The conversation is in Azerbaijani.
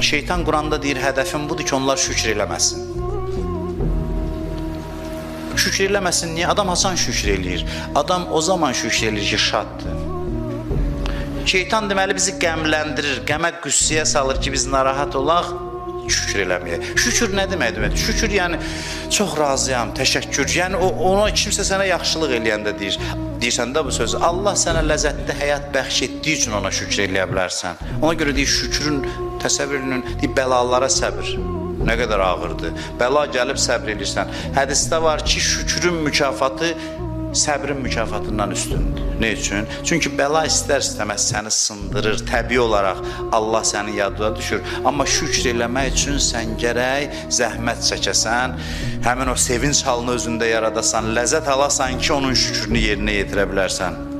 şeytan Quranda deyir, hədəfim budur ki, onlar şükür eləməsin. Şükür eləməsin, niyə? Adam hasan şükür eləyir? Adam o zaman şükür eləyir ki, şaddır. Şeytan deməli bizi qəmləndirir, qəmə qüssəyə salır ki, biz narahat olaq, şükür eləməyək. Şükür nə deməkdir? Şükür yəni çox razıyam, təşəkkür. Yəni ona kimsə sənə yaxşılıq eləyəndə deyirsən də bu sözü. Allah sənə ləzzətli həyat bəxş etdiyi üçün ona şükür eləyə bilərsən. Ona görə deyir şükrün təsəvvürünün, deyir bəlalara səbir. Nə qədər ağırdır. Bəla gəlib səbr edirsən. Hədisdə var ki, şükrün mükafatı səbrin mükafatından üstündür. Ne üçün? Çünki bəla istər-istəməz səni sındırır. Təbii olaraq Allah sənin yadına düşür. Amma şükr eləmək üçün sən gərək zəhmət çəkəsən, həmin o sevinç halını özündə yaradasan, ləzzət alasan ki, onun şükrünü yerinə yetirə bilərsən.